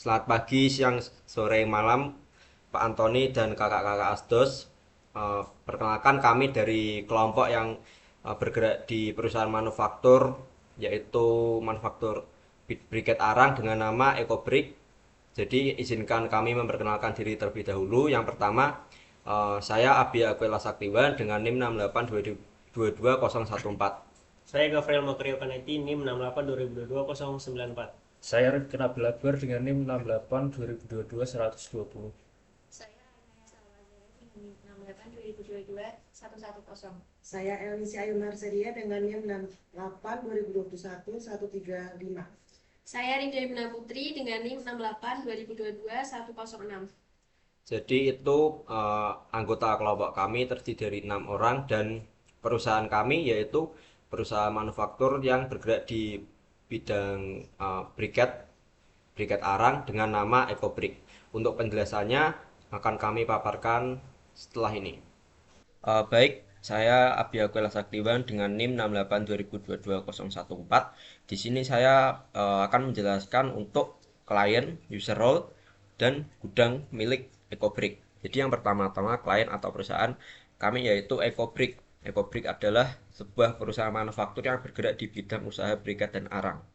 Selamat pagi, siang, sore, malam, Pak Antoni dan kakak-kakak Asdos. Perkenalkan kami dari kelompok yang bergerak di perusahaan manufaktur, yaitu manufaktur briket arang dengan nama Ecobrik. Jadi izinkan kami memperkenalkan diri terlebih dahulu. Yang pertama, saya Abi Aquila Saktiwan dengan NIM 6822014. Saya Gavriel Makrio Kaneti, NIM 682022 Saya Rifkin Abil Akbar dengan NIM 68 2022 120. Saya Ainaya Salwazere dengan 68 2022 110. Saya Elisi Ayu Marseria dengan NIM 68 2021 135. Saya Rinda Ibna Putri dengan NIM 68 2022 106. Jadi itu anggota kelompok kami terdiri dari 6 orang dan perusahaan kami yaitu perusahaan manufaktur yang bergerak di bidang briket arang dengan nama Ecobrik. Untuk penjelasannya akan kami paparkan setelah ini. Baik, saya Abiyakula Saktiwan dengan NIM 6822014. Di sini saya akan menjelaskan untuk klien, user role, dan gudang milik Ecobrik. Jadi yang pertama-tama klien atau perusahaan kami yaitu Ecobrik. Ecobrik adalah sebuah perusahaan manufaktur yang bergerak di bidang usaha briket dan arang.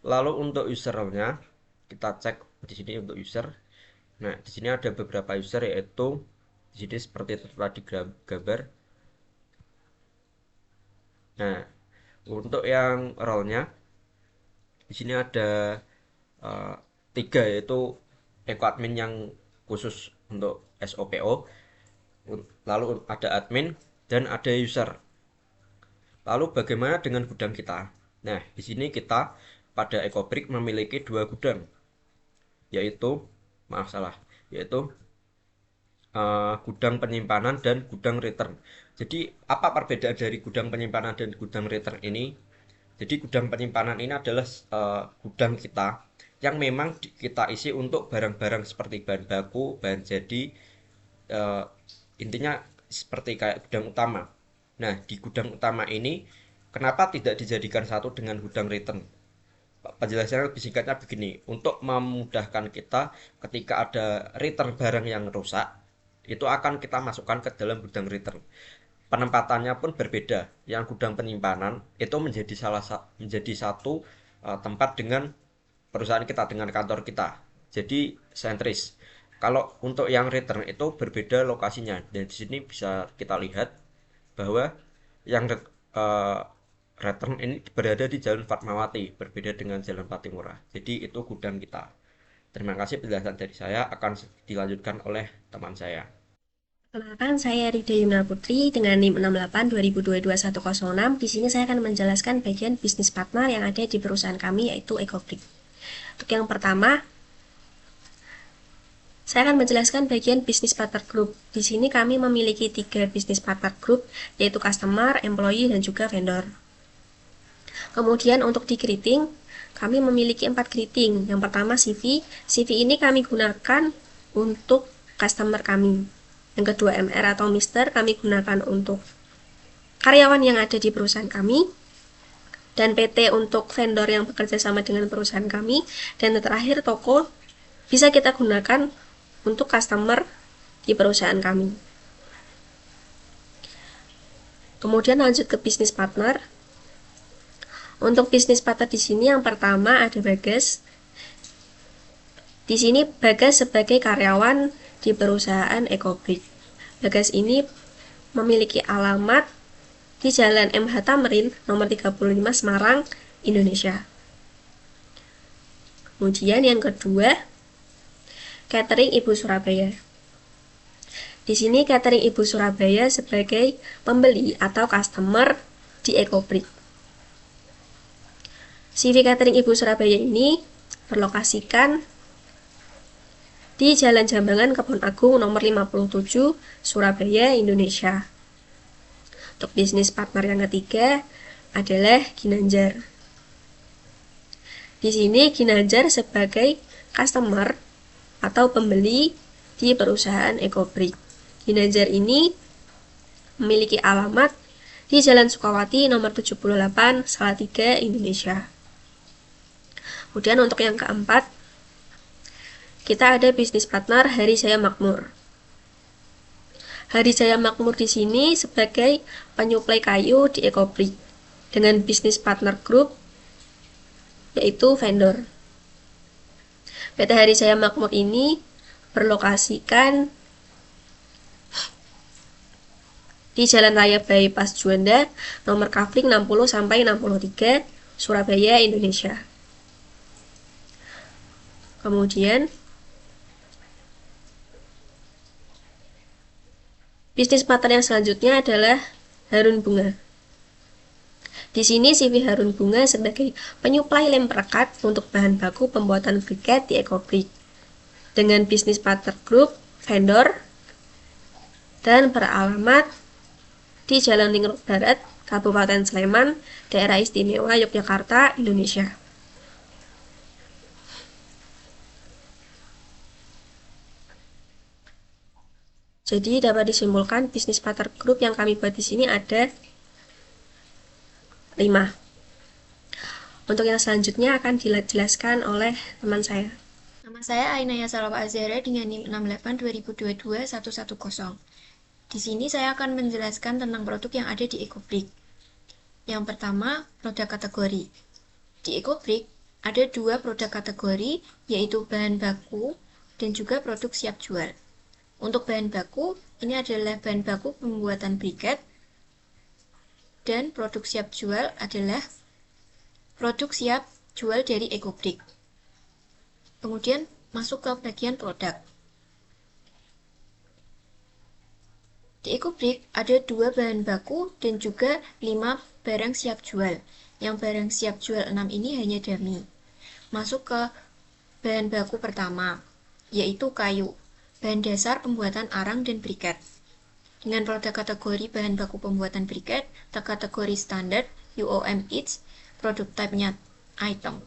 Lalu untuk user role-nya kita cek di sini untuk user. Nah, di sini ada beberapa user yaitu di sini seperti telah digambar. Nah, untuk yang role-nya di sini ada uh, 3 yaitu Eco Admin yang khusus untuk SOPO, lalu ada admin dan ada user. Lalu bagaimana dengan gudang kita? Nah, di sini kita pada Ecobrik memiliki 2 gudang, yaitu yaitu gudang penyimpanan dan gudang return. Jadi apa perbedaan dari gudang penyimpanan dan gudang return ini? Jadi gudang penyimpanan ini adalah gudang kita yang memang kita isi untuk barang-barang seperti bahan baku, bahan jadi, uh, intinya seperti kayak gudang utama. Nah, di gudang utama ini kenapa tidak dijadikan satu dengan gudang return? Penjelasannya lebih singkatnya begini, untuk memudahkan kita ketika ada return barang yang rusak, itu akan kita masukkan ke dalam gudang return. Penempatannya pun berbeda. Yang gudang penyimpanan itu menjadi satu tempat dengan perusahaan kita, dengan kantor kita. Jadi sentris. Kalau untuk yang return itu berbeda lokasinya. Dan di sini bisa kita lihat bahwa yang return ini berada di Jalan Fatmawati, berbeda dengan Jalan Patimura. Jadi itu gudang kita. Terima kasih, penjelasan dari saya akan dilanjutkan oleh teman saya. Perkenalkan, saya Rida Yumna Putri dengan NIM 68 2022 106. Di sini saya akan menjelaskan bagian bisnis partner yang ada di perusahaan kami yaitu Ecobrik. Untuk yang pertama, saya akan menjelaskan bagian bisnis partner group. Di sini kami memiliki 3 bisnis partner group, yaitu customer, employee, dan juga vendor. Kemudian untuk di greeting, kami memiliki 4 greeting. Yang pertama CV. CV ini kami gunakan untuk customer kami. Yang kedua MR atau Mister kami gunakan untuk karyawan yang ada di perusahaan kami. Dan PT untuk vendor yang bekerja sama dengan perusahaan kami. Dan terakhir toko bisa kita gunakan untuk customer di perusahaan kami. Kemudian lanjut ke bisnis partner. Untuk bisnis partner di sini yang pertama ada Bagas. Di sini Bagas sebagai karyawan di perusahaan Ecobrik. Bagas ini memiliki alamat di Jalan MH Tamrin nomor 35 Semarang, Indonesia. Kemudian yang kedua, catering Ibu Surabaya. Di sini catering Ibu Surabaya sebagai pembeli atau customer di Ecobrik. CV catering Ibu Surabaya ini berlokasikan di Jalan Jambangan Kebon Agung nomor 57 Surabaya, Indonesia. Untuk bisnis partner yang ketiga adalah Ginanjar. Di sini Ginanjar sebagai customer atau pembeli di perusahaan Ecobrik. Ginanjar ini memiliki alamat di Jalan Sukawati nomor 78 Salatiga, Indonesia. Kemudian untuk yang keempat kita ada bisnis partner Hari Jaya Makmur. Hari Jaya Makmur di sini sebagai penyuplai kayu di Ecobrik dengan bisnis partner group yaitu vendor. PT Hari Jaya Makmur ini berlokasikan di Jalan Raya Bypass Juanda, nomor kafling 60 sampai 63, Surabaya, Indonesia. Kemudian bisnis partner yang selanjutnya adalah Harun Bunga. Di sini CV Harun Bunga sebagai penyuplai lem perekat untuk bahan baku pembuatan briket di Ecobrik dengan bisnis partner group, vendor, dan beralamat di Jalan Linggau Barat, Kabupaten Sleman, Daerah Istimewa Yogyakarta, Indonesia. Jadi dapat disimpulkan bisnis partner group yang kami buat di sini ada 5. Untuk yang selanjutnya akan dijelaskan oleh teman saya. Nama saya Ainaya Salwa Azhara dengan NIM 68-2022-110. Di sini saya akan menjelaskan tentang produk yang ada di Ecobrik. Yang pertama, produk kategori. Di Ecobrik ada 2 produk kategori, yaitu bahan baku dan juga produk siap jual. Untuk bahan baku, ini adalah bahan baku pembuatan briket, dan produk siap jual adalah produk siap jual dari Ecobrik. Kemudian masuk ke bagian produk. Di Ecobrik ada 2 bahan baku dan juga 5 barang siap jual. Yang barang siap jual 6 ini hanya dummy. Masuk ke bahan baku pertama, yaitu kayu, bahan dasar pembuatan arang dan briket. Dengan produk kategori bahan baku pembuatan briket, kategori standar, UOM each, produk type-nya item.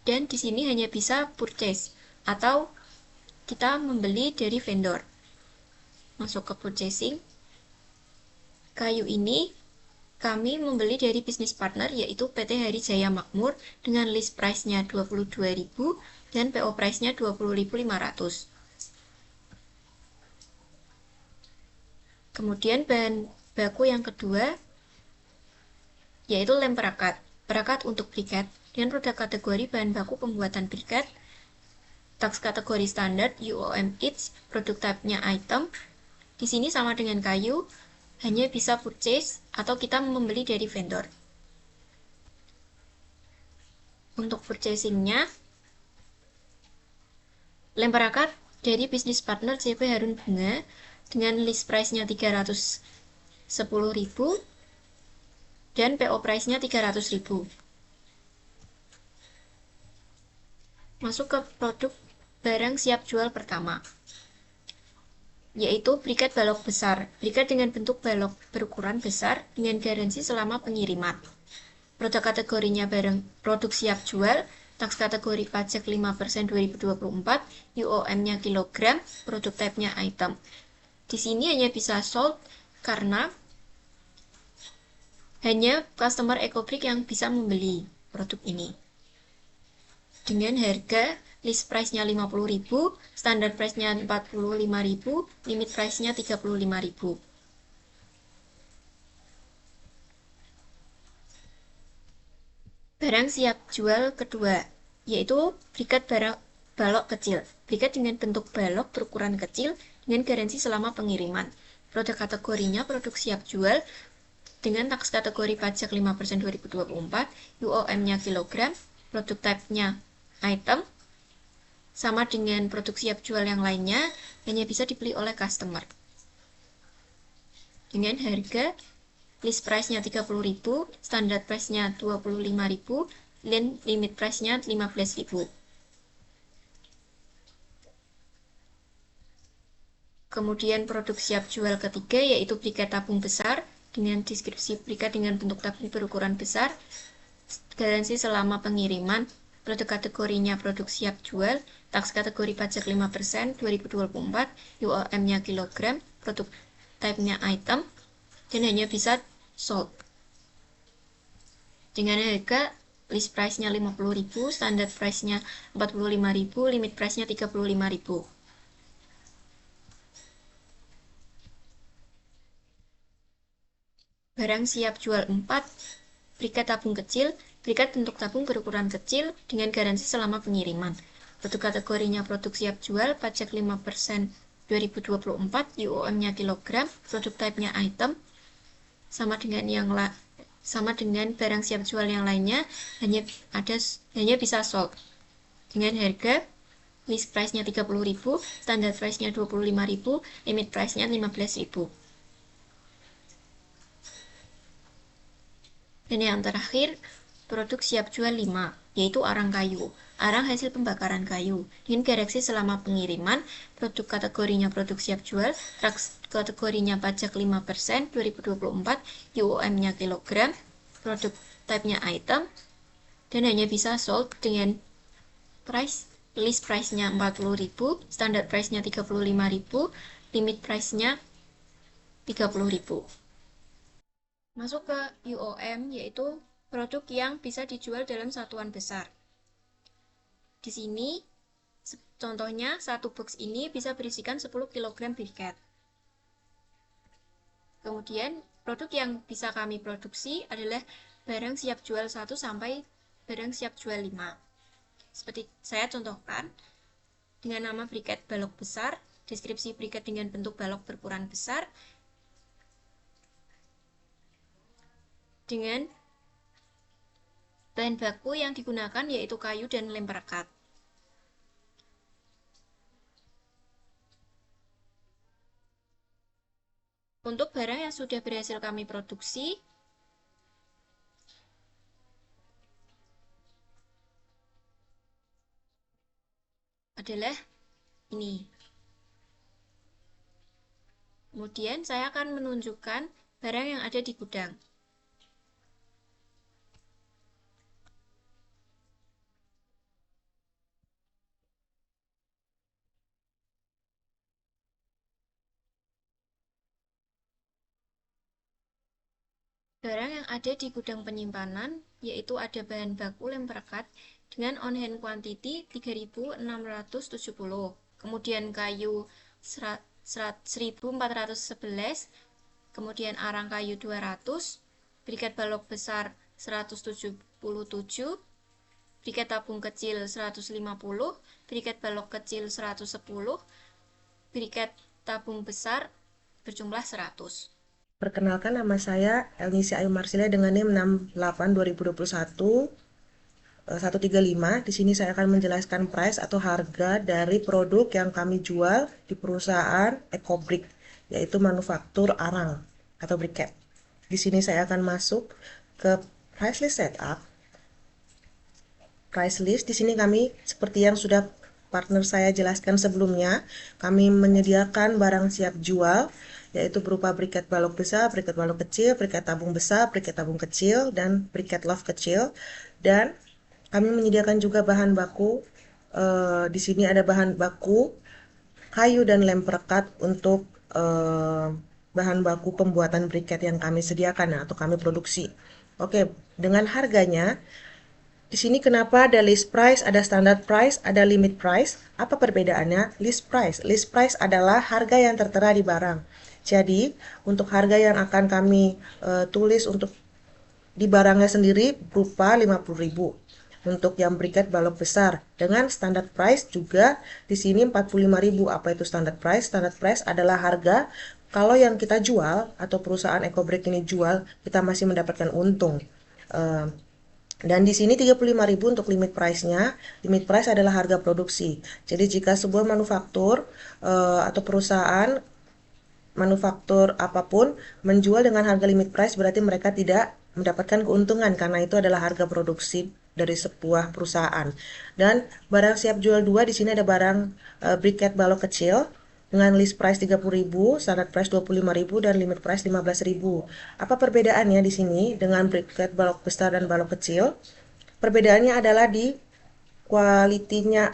Dan di sini hanya bisa purchase atau kita membeli dari vendor. Masuk ke purchasing. Kayu ini kami membeli dari bisnis partner yaitu PT Hari Jaya Makmur dengan list price-nya 22.000 dan PO price-nya 20.500. Kemudian bahan baku yang kedua yaitu lem perekat. Perekat untuk briket dengan produk kategori bahan baku pembuatan briket, tax kategori standar UOM each, produk type-nya item. Di sini sama dengan kayu, hanya bisa purchase atau kita membeli dari vendor. Untuk purchasing-nya, lem perekat dari bisnis partner CP Harun Bunga dengan list price-nya 310.000 dan PO price-nya 300.000. Masuk ke produk barang siap jual pertama, yaitu briket balok besar. Briket dengan bentuk balok berukuran besar dengan garansi selama pengiriman. Produk kategorinya barang produk siap jual, tax kategori pajak 5% 2024, UOM-nya kilogram, produk type-nya item. Di sini hanya bisa sold karena hanya customer Ecobrik yang bisa membeli produk ini. Dengan harga list price-nya 50.000, standar price-nya 45.000, limit price-nya 35.000. Barang siap jual kedua, yaitu briket balok kecil. Briket dengan bentuk balok berukuran kecil dengan garansi selama pengiriman. Produk kategorinya produk siap jual dengan tax kategori pajak 5% 2024, UOM-nya kilogram, produk type-nya item, sama dengan produk siap jual yang lainnya, hanya bisa dibeli oleh customer. Dengan harga list price-nya 30.000, standar price-nya 25.000, dan limit price-nya 15.000. Kemudian produk siap jual ketiga yaitu briket tabung besar dengan deskripsi briket dengan bentuk tabung berukuran besar, garansi selama pengiriman. Produk kategorinya produk siap jual, tax kategori pajak 5% 2024, UOM-nya kilogram, produk type-nya item, dan hanya bisa sold. Dengan harga list price-nya 50.000, standard price-nya 45.000, limit price-nya 35.000. Barang siap jual 4, briket tabung kecil, briket bentuk tabung berukuran kecil dengan garansi selama pengiriman. Produk kategorinya produk siap jual, pajak 5% 2024, UOM-nya kilogram, produk type-nya item, sama dengan barang siap jual yang lainnya, hanya bisa sold dengan harga list price-nya 30.000, standard price-nya 25.000, limit price-nya 15.000. Dan yang terakhir, produk siap jual 5, yaitu arang kayu. Arang hasil pembakaran kayu. Dengan garansi selama pengiriman, produk kategorinya produk siap jual, kategorinya pajak 5% 2024, UOM-nya kilogram, produk type-nya item, dan hanya bisa sold dengan list price-nya 40.000, standard price-nya 35.000, limit price-nya 30.000. Masuk ke UOM, yaitu produk yang bisa dijual dalam satuan besar. Di sini, contohnya, satu box ini bisa berisikan 10 kg briket. Kemudian, produk yang bisa kami produksi adalah barang siap jual 1 sampai barang siap jual 5. Seperti saya contohkan, dengan nama briket balok besar, deskripsi briket dengan bentuk balok berukuran besar, dengan bahan baku yang digunakan yaitu kayu dan lem perekat. Untuk barang yang sudah berhasil kami produksi, adalah ini. Kemudian saya akan menunjukkan barang yang ada di gudang. Barang yang ada di gudang penyimpanan, yaitu ada bahan baku lem perekat dengan on-hand quantity 3.670, kemudian kayu 1.411, kemudian arang kayu 200, briket balok besar 177, briket tabung kecil 150, briket balok kecil 110, briket tabung besar berjumlah 100. Perkenalkan, nama saya Elnisi Ayu Marsilia dengan NIM 68-2021-135. Di sini saya akan menjelaskan price atau harga dari produk yang kami jual di perusahaan Ecobrick, yaitu manufaktur arang atau briket. Di sini saya akan masuk ke price list setup. Price list di sini kami seperti yang sudah partner saya jelaskan sebelumnya, kami menyediakan barang siap jual, yaitu berupa briket balok besar, briket balok kecil, briket tabung besar, briket tabung kecil, dan briket loft kecil. Dan kami menyediakan juga bahan baku. Di sini ada bahan baku kayu dan lem perekat untuk bahan baku pembuatan briket yang kami sediakan atau kami produksi. Oke, dengan harganya. Di sini kenapa ada list price, ada standard price, ada limit price? Apa perbedaannya? List price. List price adalah harga yang tertera di barang. Jadi, untuk harga yang akan kami tulis untuk di barangnya sendiri berupa 50.000. Untuk yang briket balok besar dengan standard price juga di sini 45.000. Apa itu standard price? Standard price adalah harga kalau yang kita jual atau perusahaan Ecobrick ini jual, kita masih mendapatkan untung. Dan di sini 35.000 untuk limit price-nya. Limit price adalah harga produksi. Jadi jika sebuah manufaktur atau perusahaan manufaktur apapun menjual dengan harga limit price, berarti mereka tidak mendapatkan keuntungan karena itu adalah harga produksi dari sebuah perusahaan. Dan barang siap jual 2, di sini ada barang briket balok kecil dengan list price 30.000, standard price 25.000, dan limit price 15.000. Apa perbedaannya di sini dengan briket balok besar dan balok kecil? Perbedaannya adalah di kualitinya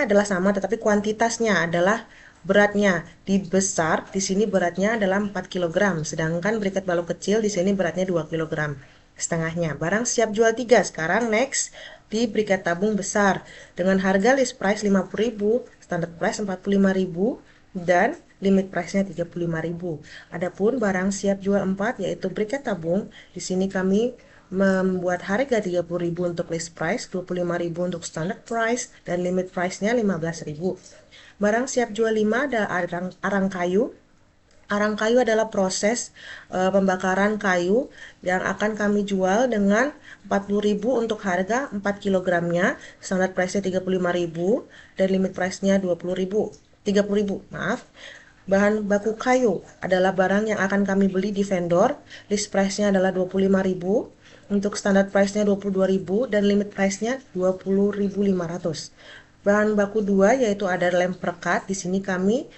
adalah sama, tetapi kuantitasnya adalah beratnya. Di besar, di sini beratnya adalah 4 kg, sedangkan briket balok kecil di sini beratnya 2 kg. setengahnya. Barang siap jual 3. Sekarang next di briket tabung besar dengan harga list price 50.000, standard price 45.000 dan limit price-nya 35.000. Adapun barang siap jual 4 yaitu briket tabung, di sini kami membuat harga 30.000 untuk list price, 25.000 untuk standard price dan limit price-nya 15.000. Barang siap jual 5 adalah arang kayu. Arang kayu adalah proses pembakaran kayu yang akan kami jual dengan 40.000 untuk harga 4 kilogramnya, standar price-nya 35.000 dan limit price-nya 30.000, maaf. Bahan baku kayu adalah barang yang akan kami beli di vendor, list price-nya adalah 25.000, untuk standar price-nya 22.000 dan limit price-nya 20.500. Bahan baku 2 yaitu ada lem perekat. Di sini kami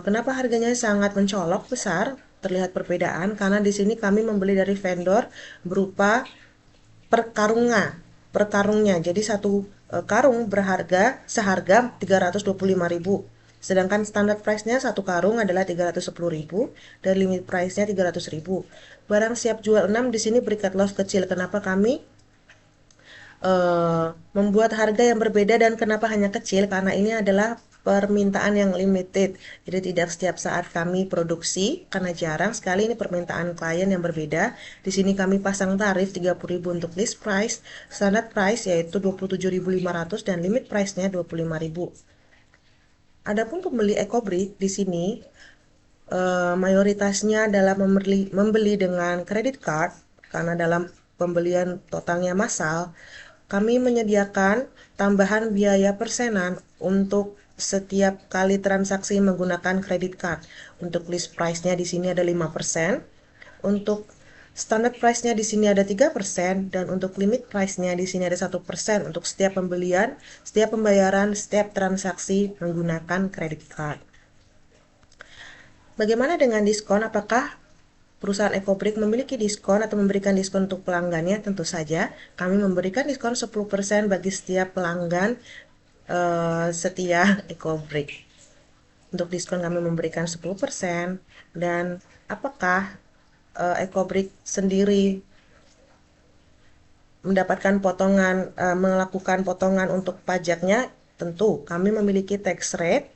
kenapa harganya sangat mencolok besar, terlihat perbedaan karena di sini kami membeli dari vendor berupa perkarungnya. Jadi satu karung seharga 325.000. Sedangkan standar price-nya satu karung adalah 310.000 dan limit price-nya 300.000. Barang siap jual 6 di sini berikat loss kecil. Kenapa kami membuat harga yang berbeda dan kenapa hanya kecil? Karena ini adalah permintaan yang limited. Jadi tidak setiap saat kami produksi karena jarang sekali ini permintaan klien yang berbeda. Di sini kami pasang tarif 30.000 untuk list price, standard price yaitu 27.500 dan limit price-nya 25.000. Adapun pembeli EcoBrick di sini mayoritasnya adalah membeli dengan credit card karena dalam pembelian totalnya massal. Kami menyediakan tambahan biaya persenan untuk setiap kali transaksi menggunakan credit card. Untuk list price-nya di sini ada 5%, untuk standard price-nya di sini ada 3% dan untuk limit price-nya di sini ada 1% untuk setiap pembelian, setiap pembayaran, setiap transaksi menggunakan credit card. Bagaimana dengan diskon? Apakah perusahaan EcoBrick memiliki diskon atau memberikan diskon untuk pelanggannya? Tentu saja, kami memberikan diskon 10% bagi setiap pelanggan setia EcoBrick. Untuk diskon kami memberikan 10% dan apakah EcoBrick sendiri mendapatkan melakukan potongan untuk pajaknya? Tentu, kami memiliki tax rate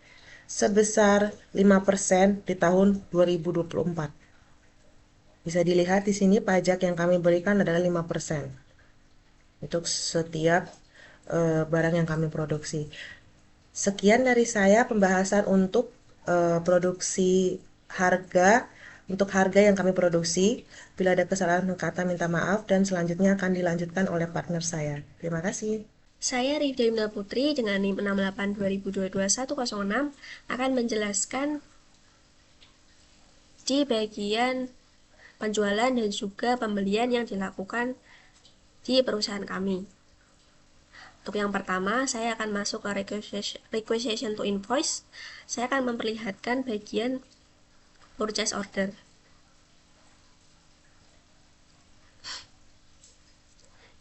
sebesar 5% di tahun 2024. Bisa dilihat di sini pajak yang kami berikan adalah 5% untuk setiap barang yang kami produksi. Sekian dari saya pembahasan untuk produksi harga, untuk harga yang kami produksi. Bila ada kesalahan kata minta maaf dan selanjutnya akan dilanjutkan oleh partner saya. Terima kasih. Saya Rifda Yumna Putri dengan NIM 68202106 akan menjelaskan di bagian penjualan dan juga pembelian yang dilakukan di perusahaan kami. Untuk yang pertama, saya akan masuk ke requisition to invoice. Saya akan memperlihatkan bagian purchase order.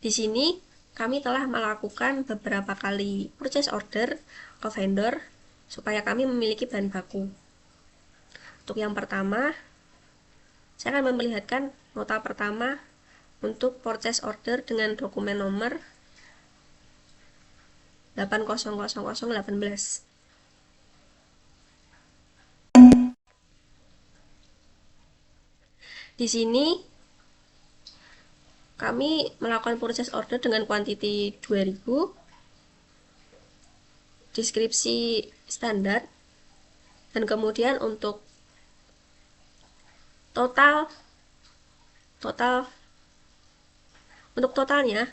Di sini kami telah melakukan beberapa kali purchase order ke vendor supaya kami memiliki bahan baku. Untuk yang pertama, saya akan memperlihatkan nota pertama untuk purchase order dengan dokumen nomor 800018. Di sini kami melakukan purchase order dengan quantity 2000, deskripsi standar, dan kemudian untuk untuk totalnya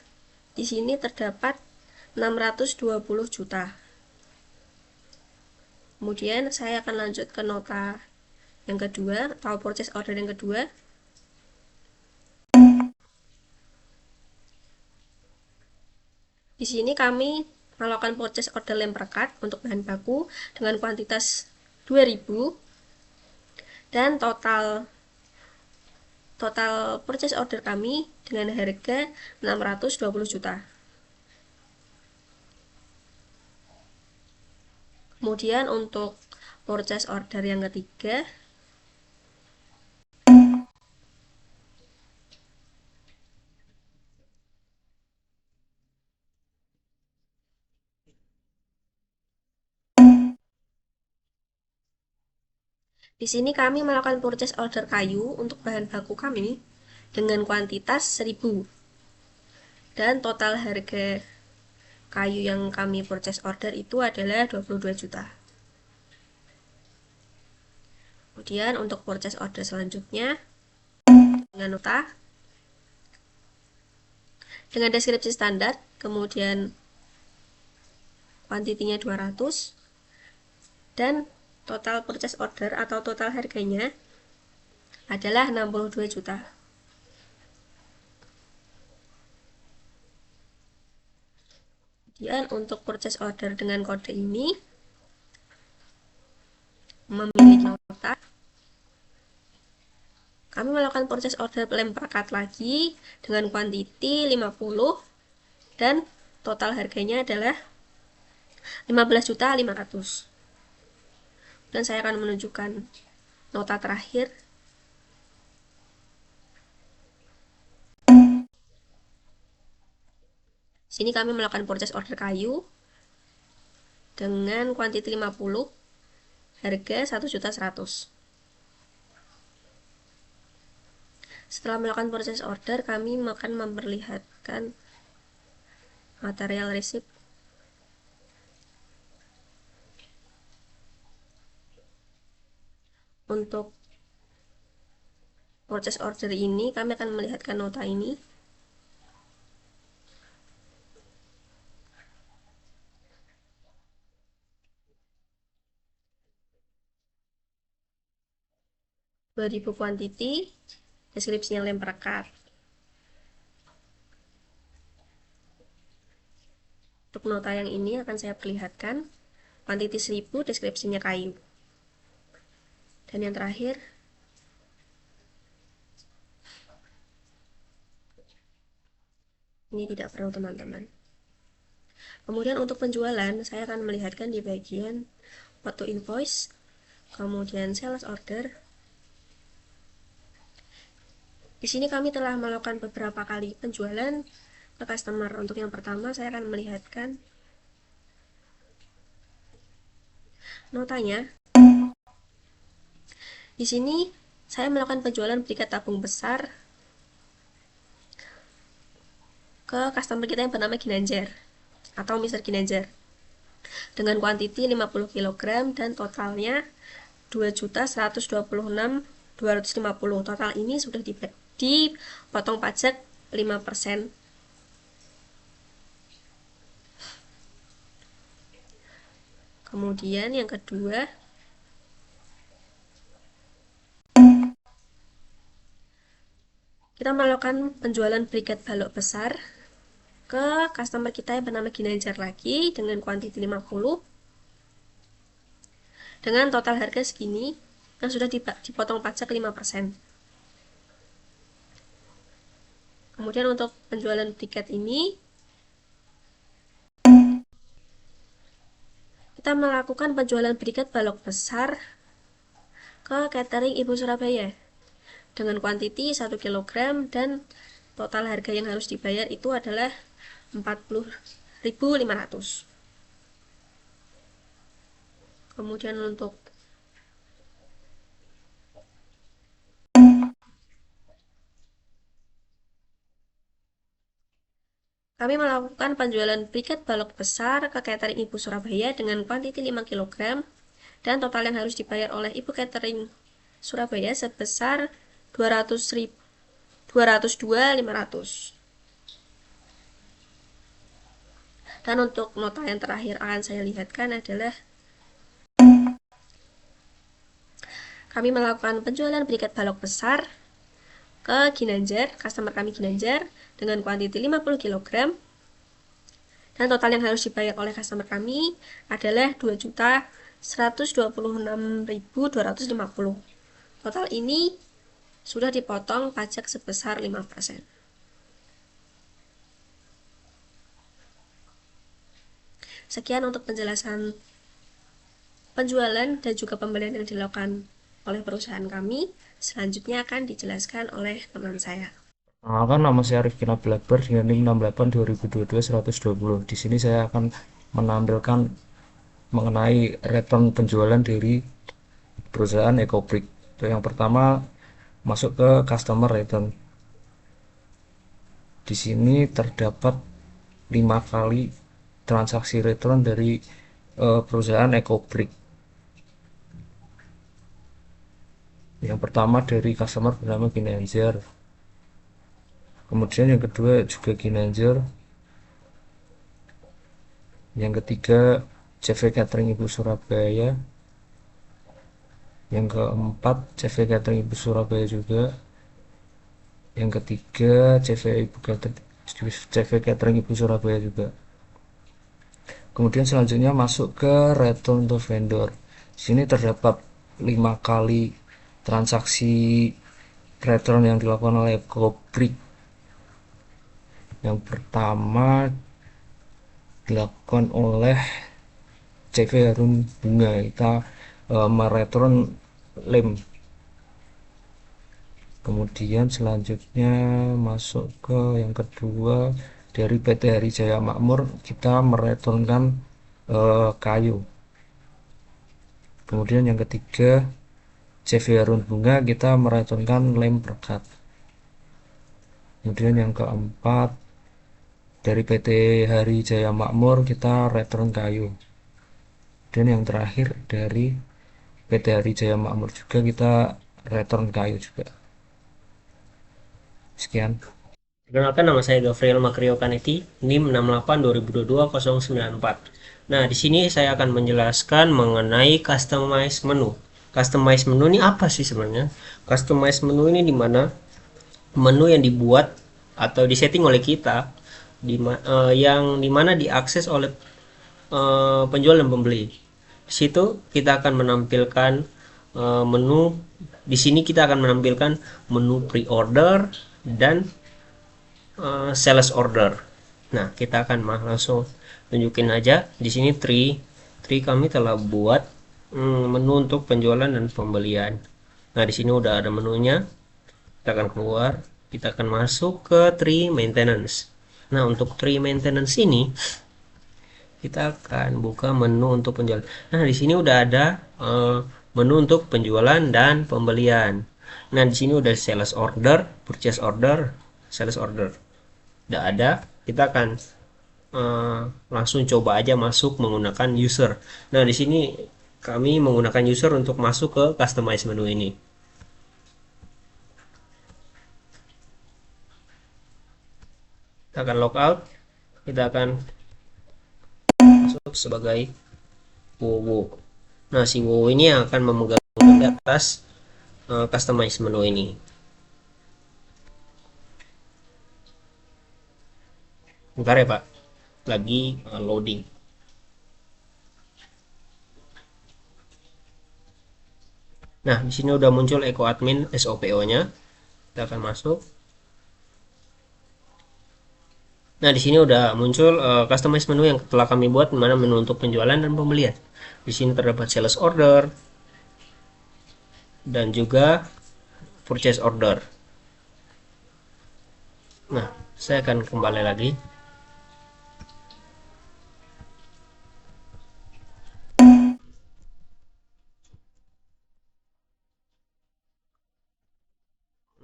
di sini terdapat 620 juta. Kemudian saya akan lanjut ke nota yang kedua atau purchase order yang kedua. Di sini kami melakukan purchase order lem perekat untuk bahan baku dengan kuantitas 2000 dan total purchase order kami dengan harga 620 juta. Kemudian untuk purchase order yang ketiga, Di sini kami melakukan purchase order kayu untuk bahan baku kami dengan kuantitas 1000 dan total harga kayu yang kami purchase order itu adalah 22 juta. Kemudian untuk purchase order selanjutnya dengan nota dengan deskripsi standar, kemudian kuantitinya 200 dan total purchase order atau total harganya adalah 62 juta. Kemudian untuk purchase order dengan kode ini memiliki nota. Kami melakukan purchase order lem perekat lagi dengan kuantiti 50 dan total harganya adalah 15.500.000. Dan saya akan menunjukkan nota terakhir. Sini kami melakukan purchase order kayu dengan kuantiti 50, harga 1.100.000. Setelah melakukan purchase order, kami akan memperlihatkan material receipt. Untuk purchase order ini, kami akan melihatkan nota ini. Ribu kuantiti, deskripsinya lem perekat. Untuk nota yang ini akan saya perlihatkan, kuantiti 1000, deskripsinya kayu. Dan yang terakhir, ini tidak perlu teman-teman. Kemudian untuk penjualan, saya akan melihatkan di bagian foto invoice, kemudian sales order. Di sini kami telah melakukan beberapa kali penjualan ke customer. Untuk yang pertama, saya akan melihatkan notanya. Di sini saya melakukan penjualan briket tabung besar ke customer kita yang bernama Ginanjar atau Mr. Ginanjar dengan kuantiti 50 kg dan totalnya 2.126.250. Total ini sudah dipotong pajak 5%. Kemudian yang kedua, kita melakukan penjualan briket balok besar ke customer kita yang bernama Ginanjar lagi dengan kuantiti 50 dengan total harga segini yang sudah dipotong pajak 5%. Kemudian untuk penjualan briket ini kita melakukan penjualan briket balok besar ke catering Ibu Surabaya dengan kuantiti 1 kg dan total harga yang harus dibayar itu adalah 40.500. Kemudian untuk kami melakukan penjualan briket balok besar ke catering Ibu Surabaya dengan kuantiti 5 kg dan total yang harus dibayar oleh Ibu catering Surabaya sebesar 202.500. Dan untuk nota yang terakhir akan saya lihatkan adalah kami melakukan penjualan briket balok besar ke Ginanjar, customer kami Ginanjar dengan kuantiti 50 kg dan total yang harus dibayar oleh customer kami adalah 2.126.250. Total ini sudah dipotong pajak sebesar 5%. Sekian untuk penjelasan penjualan dan juga pembelian yang dilakukan oleh perusahaan kami. Selanjutnya akan dijelaskan oleh teman saya. Perkenalkan, nama saya Rifki Nabil Akbar dengan NIM 68/2022-120. Di sini saya akan menampilkan mengenai return penjualan dari perusahaan EcoBrick. Yang pertama masuk ke customer return. Di sini terdapat 5 kali transaksi return dari perusahaan EcoBrick. Yang pertama dari customer bernama Ginanjar, kemudian yang kedua juga Ginanjar, yang ketiga CV Catering Ibu Surabaya, yang keempat CV Catering Ibu Surabaya juga, yang ketiga CV Catering Ibu Surabaya juga. Kemudian selanjutnya masuk ke return to vendor. Di sini terdapat 5 kali transaksi return yang dilakukan oleh EcoBrick. Yang pertama dilakukan oleh CV Harun Bunga, kita mereturn lem. Kemudian selanjutnya masuk ke yang kedua, dari PT Hari Jaya Makmur kita mereturnkan kayu. Kemudian yang ketiga CV Harun Bunga kita mereturnkan lem perekat. Kemudian yang keempat dari PT Hari Jaya Makmur kita return kayu. Dan yang terakhir dari PT Hari Jaya Makmur juga kita return kayu juga. Sekian. Perkenalkan, nama saya Gavriel Makrio Kaneti, NIM 682022-094. Nah, di sini saya akan menjelaskan mengenai customize menu. Customize menu ini apa sih sebenarnya? Customize menu ini dimana menu yang dibuat atau disetting oleh kita, yang dimana diakses oleh penjual dan pembeli. Di situ kita akan menampilkan menu. Di sini kita akan menampilkan menu pre-order dan sales order. Nah, kita akan langsung tunjukin aja. Di sini tree kami telah buat menu untuk penjualan dan pembelian. Nah, di sini udah ada menunya. Kita akan keluar, kita akan masuk ke tree maintenance. Nah, untuk tree maintenance ini kita akan buka menu untuk penjualan. Nah, di sini udah ada menu untuk penjualan dan pembelian. Nah, di sini udah sales order, purchase order, sales order. Udah ada. Kita akan langsung coba aja masuk menggunakan user. Nah, di sini kami menggunakan user untuk masuk ke customize menu ini. Kita akan logout. Kita akan masuk sebagai Wowo. Nah, si Wowo ini yang akan memegang di atas customize menu ini. Bentar ya, Pak. Lagi loading. Nah, di sini udah muncul Eco Admin SOPO-nya. Kita akan masuk. Nah, di sini udah muncul customize menu yang telah kami buat, dimana menu untuk penjualan dan pembelian. Di sini terdapat sales order dan juga purchase order. Nah, saya akan kembali lagi.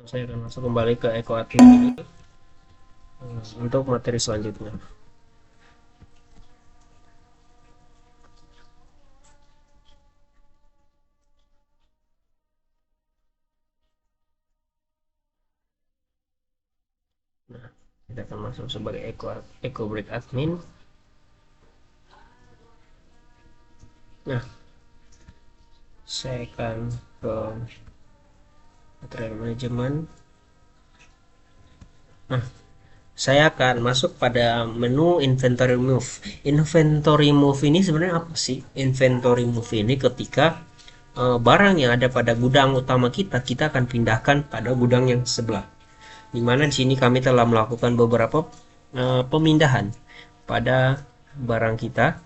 Saya akan masuk kembali ke Eco Admin ini untuk materi selanjutnya. Nah, kita akan masuk sebagai EcoBrick Admin. Nah, saya akan ke material manajemen. Nah, saya akan masuk pada menu inventory move. Inventory move ini sebenarnya apa sih? Inventory move ini ketika barang yang ada pada gudang utama kita akan pindahkan pada gudang yang sebelah. Dimana di sini kami telah melakukan beberapa pemindahan pada barang kita.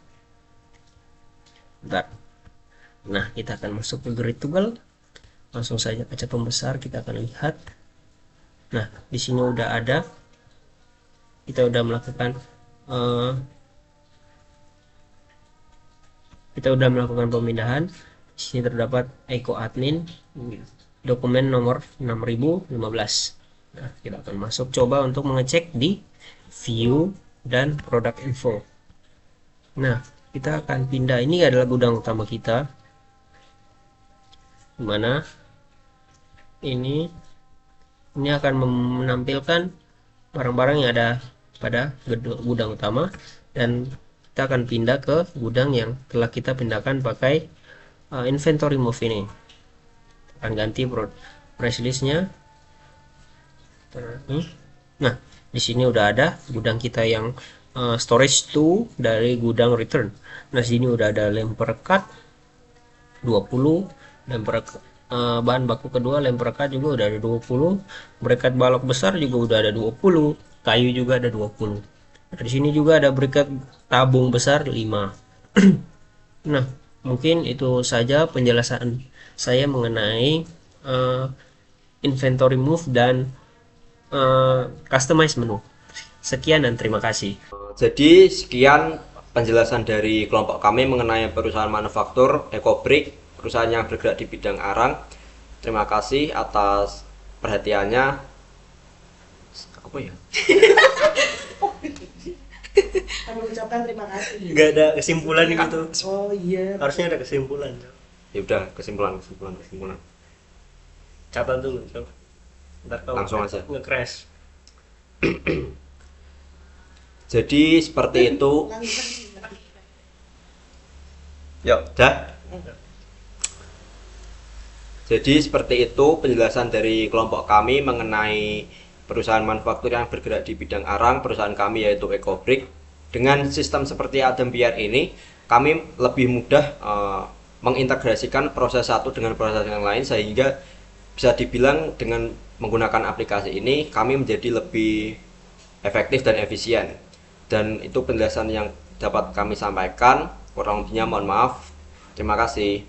Bentar. Nah, kita akan masuk ke grid tool. Langsung saja kaca pembesar, kita akan lihat. Nah, di sini udah ada. Kita udah melakukan pemindahan. Di sini terdapat Eko Admin dokumen nomor 6015. Nah, kita akan masuk coba untuk mengecek di view dan product info. Nah, kita akan pindah. Ini adalah gudang utama kita, dimana ini akan menampilkan barang-barang yang ada pada gudang utama, dan kita akan pindah ke gudang yang telah kita pindahkan pakai inventory move ini. Akan ganti price listnya. Nah, di sini udah ada gudang kita yang storage 2 dari gudang return. Nah, sini udah ada lem perekat 20, lem perekat bahan baku kedua lem perekat juga udah ada 20, bracket balok besar juga udah ada 20, kayu juga ada 20. Nah, di sini juga ada bracket tabung besar 5. Nah, mungkin itu saja penjelasan saya mengenai inventory move dan customize menu. Sekian dan terima kasih. Jadi sekian penjelasan dari kelompok kami mengenai perusahaan manufaktur Ecobrick, perusahaan yang bergerak di bidang arang. Terima kasih atas perhatiannya. Apa ya? Kami ucapkan terima kasih. Nggak ada kesimpulan gitu. Oh iya. Harusnya ada kesimpulan. Ya udah, kesimpulan. Catat dulu, coba. Ntar kalau Langsung aja. nge-crash. Jadi seperti itu. Yuk, dah. Jadi seperti itu penjelasan dari kelompok kami mengenai perusahaan manufaktur yang bergerak di bidang arang, perusahaan kami yaitu Ecobrick. Dengan sistem seperti Adam PR ini, kami lebih mudah mengintegrasikan proses satu dengan proses yang lain, sehingga bisa dibilang dengan menggunakan aplikasi ini kami menjadi lebih efektif dan efisien. Dan itu penjelasan yang dapat kami sampaikan. Kurang lebihnya mohon maaf. Terima kasih.